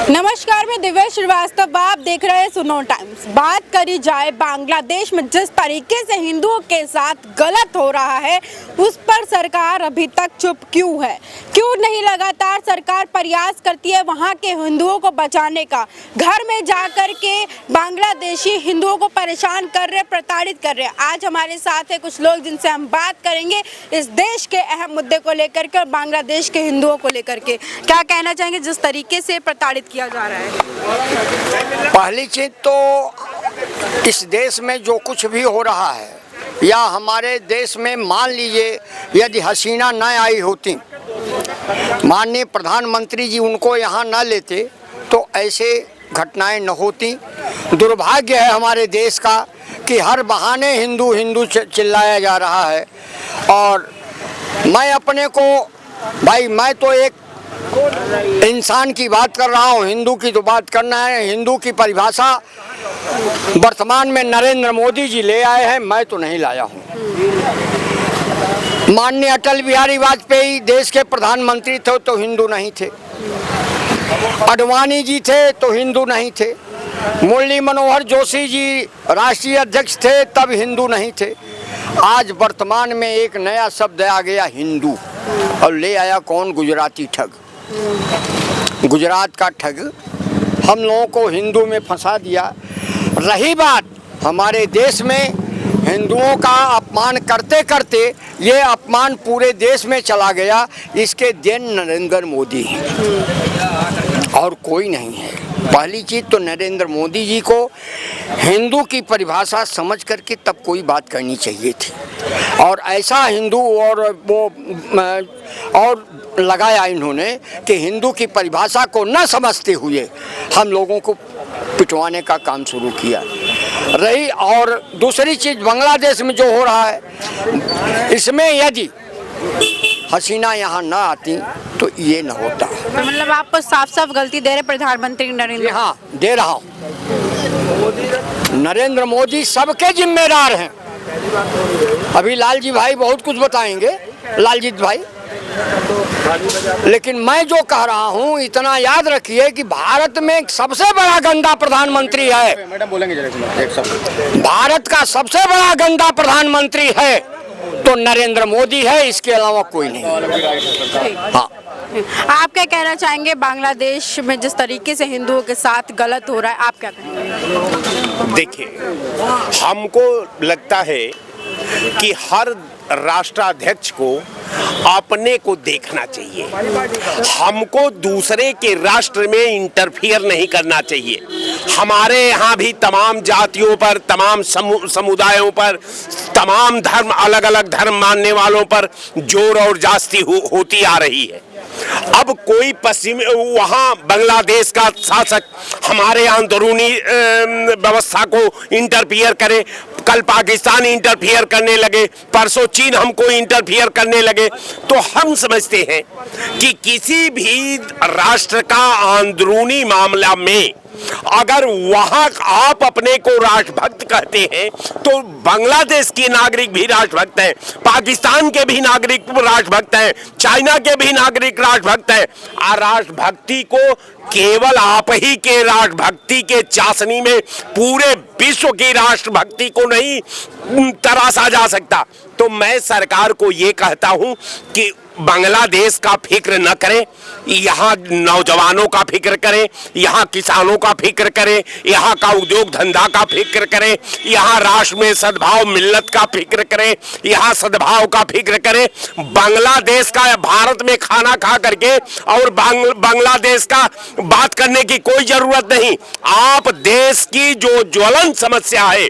नमस्कार, मैं दिव्या श्रीवास्तव, आप देख रहे हैं सुनो टाइम्स। बात करी जाए बांग्लादेश में जिस तरीके से हिंदुओं के साथ गलत हो रहा है, उस पर सरकार अभी तक चुप क्यों है? क्यों नहीं लगातार सरकार प्रयास करती है वहां के हिंदुओं को बचाने का? घर में जाकर के बांग्लादेशी हिंदुओं को परेशान कर रहे, प्रताड़ित कर रहे। आज हमारे साथ है कुछ लोग जिनसे हम बात करेंगे इस देश के अहम मुद्दे को लेकर के और बांग्लादेश के हिंदुओं को लेकर के। क्या कहना चाहेंगे जिस तरीके से प्रताड़ित किया जा रहा है? पहली चीज तो इस देश में जो कुछ भी हो रहा है, या हमारे देश में मान लीजिए यदि हसीना न आई होती, माननीय प्रधानमंत्री जी उनको यहाँ न लेते तो ऐसे घटनाएं न होती। दुर्भाग्य है हमारे देश का कि हर बहाने हिंदू हिंदू चिल्लाया जा रहा है। और मैं अपने को भाई, मैं तो एक इंसान की बात कर रहा हूँ, हिंदू की तो बात करना है। हिंदू की परिभाषा वर्तमान में नरेंद्र मोदी जी ले आए हैं, मैं तो नहीं लाया हूँ। माननीय अटल बिहारी वाजपेयी देश के प्रधानमंत्री थे तो हिंदू नहीं थे, आडवाणी जी थे तो हिंदू नहीं थे, मुरली मनोहर जोशी जी राष्ट्रीय अध्यक्ष थे तब हिंदू नहीं थे। आज वर्तमान में एक नया शब्द आ गया हिंदू, और ले आया कौन? गुजराती ठग। गुजरात का ठग हम लोगों को हिंदू में फंसा दिया। रही बात हमारे देश में हिंदुओं का अपमान करते करते ये अपमान पूरे देश में चला गया, इसके देन नरेंद्र मोदी है और कोई नहीं है। पहली चीज़ तो नरेंद्र मोदी जी को हिंदू की परिभाषा समझ करके तब कोई बात करनी चाहिए थी, और ऐसा हिंदू और लगाया इन्होंने कि हिंदू की परिभाषा को न समझते हुए हम लोगों को पिटवाने का काम शुरू किया। रही और दूसरी चीज़ बांग्लादेश में जो हो रहा है, इसमें यदि हसीना यहाँ न आती तो ये न होता। तो मतलब आप साफ साफ गलती दे रहे प्रधानमंत्री नरेंद्र? हाँ, दे रहा हूँ। नरेंद्र मोदी सबके जिम्मेदार हैं। अभी लालजी भाई बहुत कुछ बताएंगे, लालजीत भाई, लेकिन मैं जो कह रहा हूँ इतना याद रखिए कि भारत में सबसे बड़ा गंदा प्रधानमंत्री है। मैडम बोलेंगे जरा। भारत का सबसे बड़ा गंदा प्रधानमंत्री है तो नरेंद्र मोदी है, इसके अलावा कोई नहीं। हाँ, आप क्या कहना चाहेंगे बांग्लादेश में जिस तरीके से हिंदुओं के साथ गलत हो रहा है, आप क्या कहेंगे? देखिए, हमको लगता है कि हर राष्ट्राध्यक्ष को अपने को देखना चाहिए। हमको दूसरे के राष्ट्र में इंटरफियर नहीं करना चाहिए। हमारे यहाँ भी तमाम जातियों पर, तमाम समुदायों पर, तमाम धर्म, अलग अलग धर्म मानने वालों पर जोर और जास्ती होती आ रही है। अब कोई पश्चिम वहाँ बांग्लादेश का शासक हमारे अंदरूनी व्यवस्था को इंटरफियर करे, कल पाकिस्तान इंटरफियर करने लगे, परसों चीन हमको इंटरफियर करने लगे, तो हम समझते हैं कि किसी भी राष्ट्र का अंदरूनी मामला में अगर वहां आप अपने को राष्ट्रभक्त कहते हैं तो बांग्लादेश के नागरिक भी राष्ट्रभक्त हैं, पाकिस्तान के भी नागरिक राष्ट्रभक्त हैं, चाइना के भी नागरिक राष्ट्रभक्त हैं। राष्ट्रभक्ति को केवल आप ही के राष्ट्रभक्ति के चाशनी में पूरे विश्व की राष्ट्रभक्ति को नहीं तराशा जा सकता। तो मैं सरकार को ये कहता हूं कि बांग्लादेश का फिक्र न करें, यहाँ नौजवानों का फिक्र करें, यहाँ किसानों का फिक्र करें, यहाँ का उद्योग धंधा का फिक्र करें, यहाँ राष्ट्र में सद्भाव मिल्लत का फिक्र करें, यहाँ सद्भाव का फिक्र करें। बांग्लादेश का भारत में खाना खा करके और बांग्लादेश का बात करने की कोई जरूरत नहीं। आप देश की जो ज्वलंत समस्या है,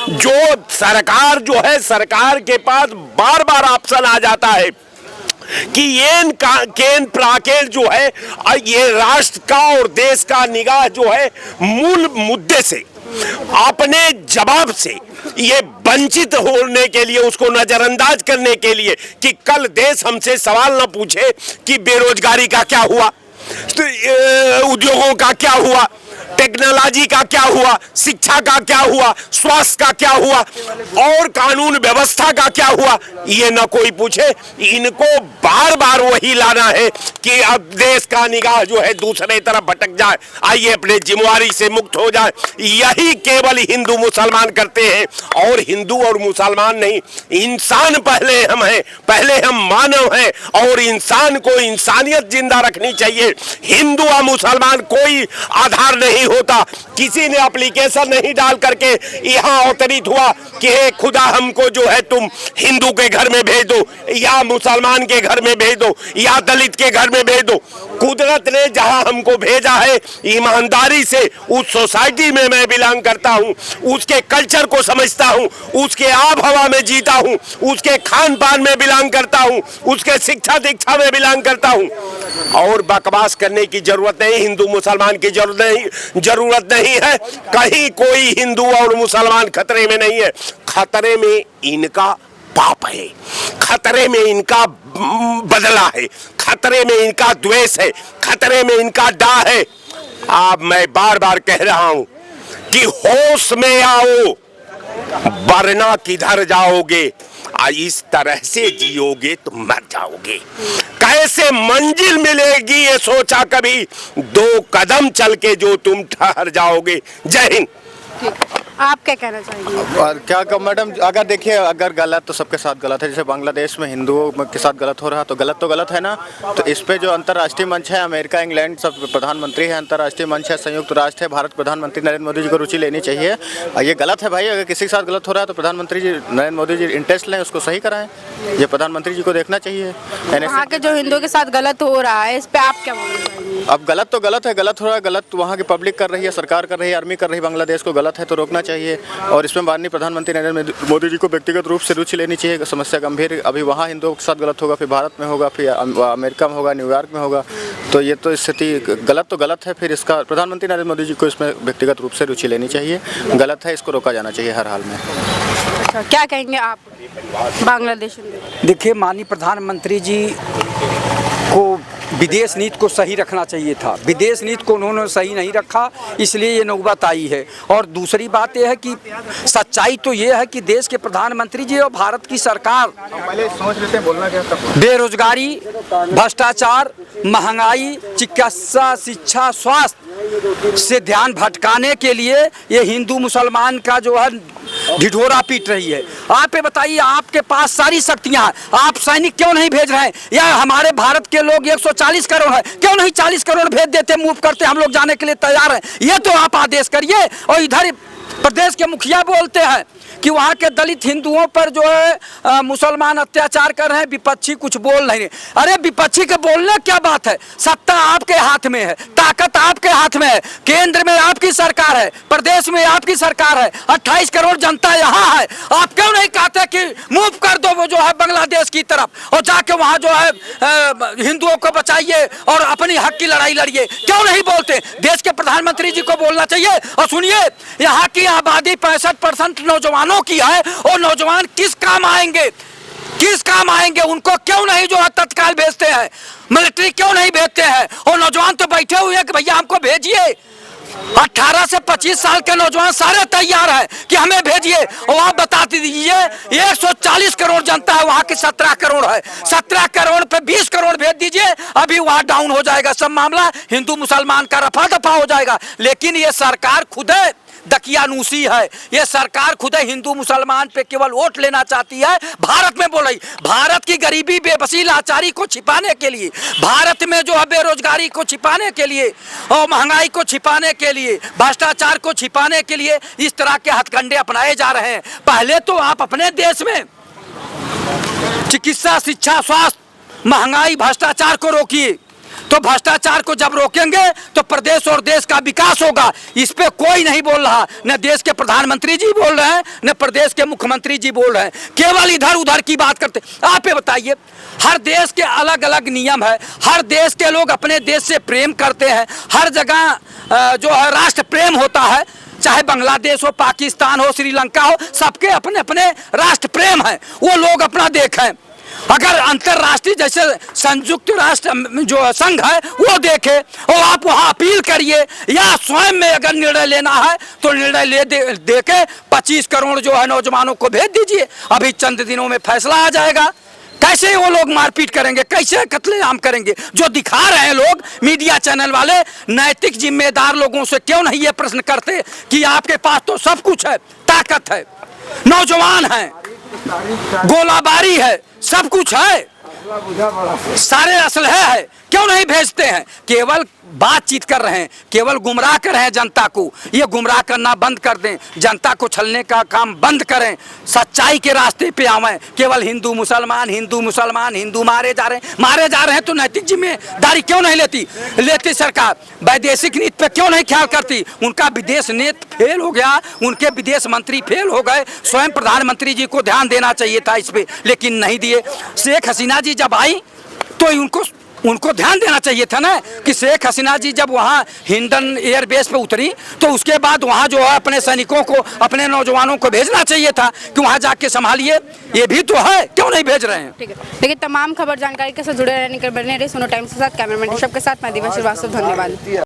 जो सरकार जो है, सरकार के पास बार बार ऑप्शन आ जाता है कि केन प्राकेट जो है, ये राष्ट्र का और देश का निगाह जो है मूल मुद्दे से, अपने जवाब से ये वंचित होने के लिए, उसको नजरअंदाज करने के लिए कि कल देश हमसे सवाल न पूछे कि बेरोजगारी का क्या हुआ, उद्योगों का क्या हुआ, टेक्नोलॉजी का क्या हुआ, शिक्षा का क्या हुआ, स्वास्थ्य का क्या हुआ और कानून व्यवस्था का क्या हुआ, ये न कोई पूछे। इनको बार बार वही लाना है कि अब देश का निगाह जो है दूसरे तरफ भटक जाए, आइए अपने जिम्मेवारी से मुक्त हो जाए। यही केवल हिंदू मुसलमान करते हैं, और हिंदू और मुसलमान नहीं, इंसान पहले हम हैं, पहले हम मानव हैं, और इंसान को इंसानियत जिंदा रखनी चाहिए। हिंदू और मुसलमान कोई आधार नहीं होता। किसी ने एप्लीकेशन नहीं डाल करके यहाँ अवतरित हुआ कि हे खुदा हमको जो है तुम हिंदू के घर में भेज दो, या मुसलमान के घर में भेज दो, या दलित के घर में भेज दो। कुदरत ने जहां हमको भेजा है, ईमानदारी से उस सोसाइटी में मैं बिलोंग करता हूं, उसके कल्चर को समझता हूं, उसके आब हवा में जीता हूं, उसके खान पान में बिलोंग करता हूं, उसके शिक्षा दीक्षा में बिलोंग करता हूं। और बकवास करने की जरूरत नहीं, हिंदू मुसलमान की जरूरत नहीं है। कहीं कोई हिंदू और मुसलमान खतरे में नहीं है। खतरे में इनका पाप है, खतरे में इनका बदला है, खतरे में इनका द्वेष है, खतरे में इनका डा है। अब मैं बार बार कह रहा हूं कि होश में आओ, वरना किधर जाओगे। इस तरह से जियोगे तो मर जाओगे। कैसे मंजिल मिलेगी ये सोचा कभी, 2 कदम चल के जो तुम ठहर जाओगे। जय हिंद। आप क्या कहना चाहेंगे? और क्या मैडम, अगर देखिए, अगर गलत तो सबके साथ गलत है। जैसे बांग्लादेश में हिंदुओं के साथ गलत हो रहा, तो गलत है ना। तो इस पे जो अंतर्राष्ट्रीय मंच है, अमेरिका, इंग्लैंड सब प्रधानमंत्री है, अंतर्राष्ट्रीय मंच है, संयुक्त राष्ट्र है, भारत प्रधानमंत्री नरेंद्र मोदी जी को रुचि लेनी चाहिए। ये गलत है भाई, अगर किसी के साथ गलत हो रहा है तो प्रधानमंत्री जी नरेंद्र मोदी जी इंटरेस्ट लें, उसको सही कराएं। ये प्रधानमंत्री जी को देखना चाहिए। वहाँ के जो हिंदुओं के साथ गलत हो रहा है, इस पे आप क्या बोलना चाहेंगे? अब गलत तो गलत है, गलत हो रहा है, गलत वहाँ की पब्लिक कर रही है, सरकार कर रही है, आर्मी कर रही है, बांग्लादेश को गलत है तो रोकना चाहिए। और इसमें माननीय प्रधानमंत्री नरेंद्र मोदी जी को व्यक्तिगत रूप से रुचि लेनी चाहिए। समस्या गंभीर, अभी वहाँ हिंदुओं के साथ गलत होगा, फिर भारत में होगा, फिर अमेरिका में होगा, न्यूयॉर्क में होगा। तो ये तो स्थिति गलत तो गलत है। फिर इसका प्रधानमंत्री नरेंद्र मोदी जी को इसमें व्यक्तिगत रूप से रुचि लेनी चाहिए। गलत है, इसको रोका जाना चाहिए हर हाल में। अच्छा, क्या कहेंगे आप बांग्लादेश में? देखिए, माननीय प्रधानमंत्री जी को विदेश नीति को सही रखना चाहिए था। विदेश नीति को उन्होंने सही नहीं रखा, इसलिए ये नौबत आई है। और दूसरी बात यह है कि सच्चाई तो ये है कि देश के प्रधानमंत्री जी और भारत की सरकार बेरोजगारी, भ्रष्टाचार, महंगाई, चिकित्सा, शिक्षा, स्वास्थ्य से ध्यान भटकाने के लिए ये हिंदू मुसलमान का जो है ढिढोरा पीट रही है। आप ये बताइए, आपके पास सारी शक्तियां हैं, आप सैनिक क्यों नहीं भेज रहे हैं? या हमारे भारत के लोग 140 करोड़ है, क्यों नहीं 40 करोड़ भेज देते, मूव करते, हम लोग जाने के लिए तैयार हैं। ये तो आप आदेश करिए। और इधर प्रदेश के मुखिया बोलते हैं कि वहाँ के दलित हिंदुओं पर जो है मुसलमान अत्याचार कर रहे हैं, विपक्षी कुछ बोल नहीं रहे। अरे विपक्षी के बोलने क्या बात है? सत्ता आपके हाथ में है, ताकत आपके हाथ में है, केंद्र में आपकी सरकार है, प्रदेश में आपकी सरकार है, 28 करोड़ जनता यहाँ है। आप क्यों नहीं कहते कि मूव कर दो वो जो है बांग्लादेश की तरफ, और जाके वहाँ जो है हिंदुओं को बचाइए और अपनी हक की लड़ाई लड़िए? क्यों नहीं बोलते? देश के प्रधानमंत्री जी को बोलना चाहिए। और सुनिए, यहाँ की आबादी 65% नौजवानों की है, और नौजवान किस काम आएंगे, किस काम आएंगे? उनको क्यों नहीं जो है तत्काल भेजते हैं, मिलिट्री क्यों नहीं भेजते हैं? और नौजवान तो बैठे हुए हैं कि भैया हमको भेजिए। 18 से 25 साल के नौजवान सारे तैयार हैं कि हमें भेजिए। और आप बता दीजिए, 140 करोड़ जनता है, वहाँ की 17 करोड़ है, 17 करोड़ पे 20 करोड़ भेज दीजिए, अभी वहाँ डाउन हो जाएगा सब मामला, हिंदू मुसलमान का रफा दफा हो जाएगा। लेकिन ये सरकार खुद दकियानूसी है, ये सरकार खुद हिंदू मुसलमान पे केवल वोट लेना चाहती है। भारत में बोल रही, भारत की गरीबी, बेबसी, लाचारी को छिपाने के लिए, भारत में जो है बेरोजगारी को छिपाने के लिए, और महंगाई को छिपाने के लिए, भ्रष्टाचार को छिपाने के लिए इस तरह के हथकंडे अपनाए जा रहे हैं। पहले तो आप अपने देश में चिकित्सा, शिक्षा, स्वास्थ्य, महंगाई, भ्रष्टाचार को रोकिए। तो भ्रष्टाचार को जब रोकेंगे तो प्रदेश और देश का विकास होगा। इस पे कोई नहीं बोल रहा, न देश के प्रधानमंत्री जी बोल रहे हैं, न प्रदेश के मुख्यमंत्री जी बोल रहे हैं, केवल इधर उधर की बात करते। आप ये बताइए, हर देश के अलग अलग नियम है, हर देश के लोग अपने देश से प्रेम करते हैं, हर जगह जो है राष्ट्र प्रेम होता है, चाहे बांग्लादेश हो, पाकिस्तान हो, श्रीलंका हो, सबके अपने अपने राष्ट्र प्रेम है, वो लोग अपना देखें। अगर अंतरराष्ट्रीय जैसे संयुक्त राष्ट्र जो संघ है वो देखे, और आप वहाँ अपील करिए, या स्वयं में अगर निर्णय लेना है तो निर्णय दे के 25 करोड़ जो है नौजवानों को भेज दीजिए। अभी चंद दिनों में फैसला आ जाएगा। कैसे वो लोग मारपीट करेंगे, कैसे कत्लेआम करेंगे? जो दिखा रहे हैं लोग मीडिया चैनल वाले, नैतिक जिम्मेदार लोगों से क्यों नहीं ये प्रश्न करते कि आपके पास तो सब कुछ है, ताकत है, नौजवान है, गोलाबारी है, सब कुछ है, सारे असलहे है, क्यों नहीं भेजते हैं? केवल बातचीत कर रहे हैं, केवल गुमराह कर रहे हैं जनता को। ये गुमराह करना बंद कर दें, जनता को छलने का काम बंद करें, सच्चाई के रास्ते पे आवें। केवल हिंदू मुसलमान, हिंदू मुसलमान, हिंदू मारे जा रहे हैं तो नैतिक जिम्मेदारी क्यों नहीं लेती सरकार? वैदेशिक नीति पे क्यों नहीं ख्याल करती? उनका विदेश नीति फेल हो गया, उनके विदेश मंत्री फेल हो गए, स्वयं प्रधानमंत्री जी को ध्यान देना चाहिए था इस पे, लेकिन नहीं दिए। शेख हसीना जी जब आई तो उनको ध्यान देना चाहिए था ना कि शेख हसीना जी जब वहाँ हिंडन एयरबेस पे उतरी तो उसके बाद वहाँ जो है अपने सैनिकों को, अपने नौजवानों को भेजना चाहिए था कि वहाँ जाके संभालिए। ये भी तो है, क्यों नहीं भेज रहे हैं? ठीक है, देखिए तमाम खबर जानकारी के साथ जुड़े रहने के बने रहे सुनो टाइम्स के साथ। कैमरामैन ऋषभ के साथ मैं दिव्या श्रीवास्तव, धन्यवाद।